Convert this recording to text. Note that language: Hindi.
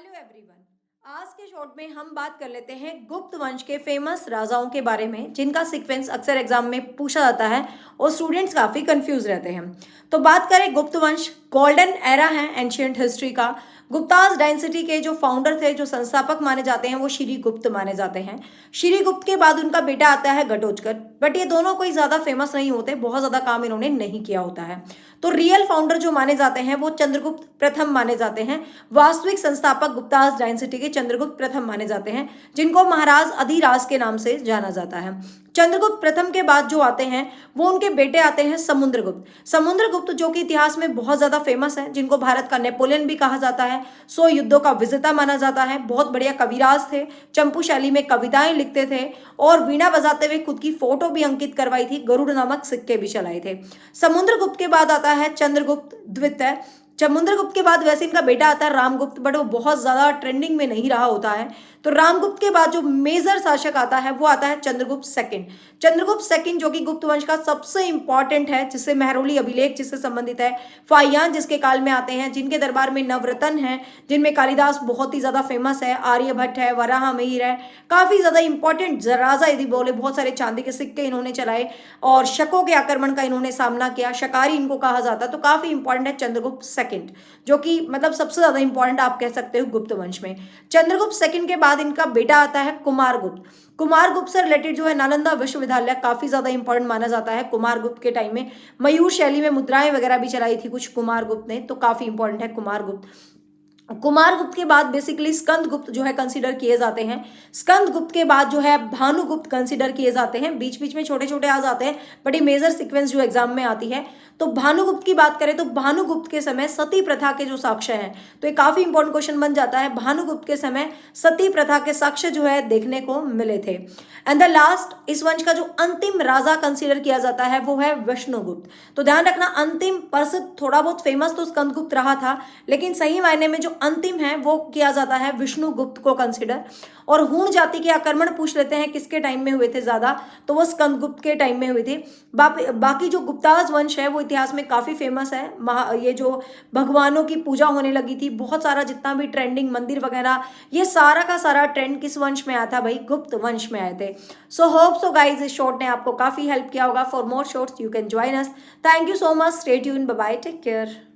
Hello everyone. आज के शॉर्ट में हम बात कर लेते हैं गुप्त वंश के फेमस राजाओं के बारे में जिनका सीक्वेंस अक्सर एग्जाम में पूछा जाता है और स्टूडेंट्स काफ़ी कंफ्यूज रहते हैं। तो बात करें गुप्त वंश, गोल्डन एरा है एंशियंट हिस्ट्री का। गुप्ताज डायनेस्टी के जो फाउंडर थे, जो संस्थापक माने जाते हैं, वो श्री गुप्त माने जाते हैं। श्री गुप्त के बाद उनका बेटा आता है घटोत्कच, बट ये दोनों कोई ज्यादा फेमस नहीं होते, बहुत ज्यादा काम इन्होंने नहीं किया होता है। तो रियल फाउंडर जो माने जाते हैं वो चंद्रगुप्त प्रथम माने जाते हैं। वास्तविक संस्थापक गुप्ताज डायनेस्टी के चंद्रगुप्त प्रथम माने जाते हैं, जिनको महाराज अधिराज के नाम से जाना जाता है। चंद्रगुप्त प्रथम के बाद जो आते हैं वो उनके बेटे आते हैं समुद्रगुप्त। समुद्रगुप्त जो कि इतिहास में बहुत ज्यादा फेमस है, जिनको भारत का नेपोलियन भी कहा जाता है, 100 युद्धों का विजेता माना जाता है, बहुत बढ़िया कविराज थे, चंपू शैली में कविताएं लिखते थे और वीणा बजाते हुए खुद की फोटो भी अंकित करवाई थी, गरुड़ नामक सिक्के भी चलाए थे। समुद्रगुप्त के बाद आता है चंद्रगुप्त द्वितीय। समुद्रगुप्त के बाद वैसे इनका बेटा आता है रामगुप्त, बट वो बहुत ज्यादा ट्रेंडिंग में नहीं रहा होता है। तो रामगुप्त के बाद जो मेजर शासक आता है वो आता है चंद्रगुप्त सेकंड। चंद्रगुप्त सेकंड जो कि गुप्त वंश का सबसे इंपॉर्टेंट है, जिससे मेहरौली अभिलेख जिससे संबंधित है, फाहियान जिसके काल में आते हैं, जिनके दरबार में नवरत्न है, जिनमें कालिदास बहुत ही ज्यादा फेमस है, आर्यभट्ट है, वराह मिहिर है, काफी ज्यादा इंपॉर्टेंट राजा यदि बोले, बहुत सारे चांदी के सिक्के इन्होंने चलाए और शकों के आक्रमण का इन्होंने सामना किया, शकारी इनको कहा जाता है। तो काफी इंपॉर्टेंट है चंद्रगुप्त सेकंड, जो कि मतलब सबसे ज्यादा इंपॉर्टेंट आप कह सकते हो गुप्त वंश में। चंद्रगुप्त सेकंड के बाद इनका बेटा आता है कुमारगुप्त। कुमारगुप्त से रिलेटेड जो है नालंदा विश्वविद्यालय काफी ज्यादा इंपॉर्टेंट माना जाता है। कुमारगुप्त के टाइम में मयूर शैली में मुद्राएं वगैरह भी चलाई थी कुछ कुमारगुप्त ने, तो काफी इंपॉर्टेंट है कुमारगुप्त। कुमारगुप्त के बाद बेसिकली स्कंदगुप्त जो है कंसीडर किए जाते हैं। स्कंदगुप्त के बाद जो है भानुगुप्त कंसीडर किए जाते हैं, बीच बीच में छोटे छोटे आ जाते हैं, बट ये मेजर सीक्वेंस जो एग्जाम में आती है। तो भानुगुप्त की बात करें तो भानुगुप्त के समय सती प्रथा के जो साक्ष्य हैं, तो ये काफी इंपॉर्टेंट क्वेश्चन बन जाता है। भानुगुप्त के समय सती प्रथा के साक्ष्य जो है देखने को मिले थे। एंड द लास्ट, इस वंश का जो अंतिम राजा कंसीडर किया जाता है वो है विष्णुगुप्त। तो ध्यान रखना, अंतिम प्रसिद्ध थोड़ा बहुत फेमस तो स्कंदगुप्त रहा था, लेकिन सही मायने में जो अंतिम है वो किया जाता है विष्णुगुप्त को कंसीडर। और हूण जाति के आक्रमण पूछ लेते हैं किसके टाइम में हुए थे ज्यादा, तो वो स्कंदगुप्त के टाइम में हुए थे। बाकी जो गुप्ताज वंश है वो इतिहास में काफी फेमस है। ये जो भगवानों की पूजा होने लगी थी, बहुत सारा जितना भी ट्रेंडिंग मंदिर वगैरह, ये सारा का सारा ट्रेंड किस वंश में आया था भाई? गुप्त वंश में आए थे। सो होप सो गाइज इस शॉर्ट ने आपको काफी हेल्प किया होगा। For more shorts you can join us. Thank you so much, stay tuned, bye bye, take care.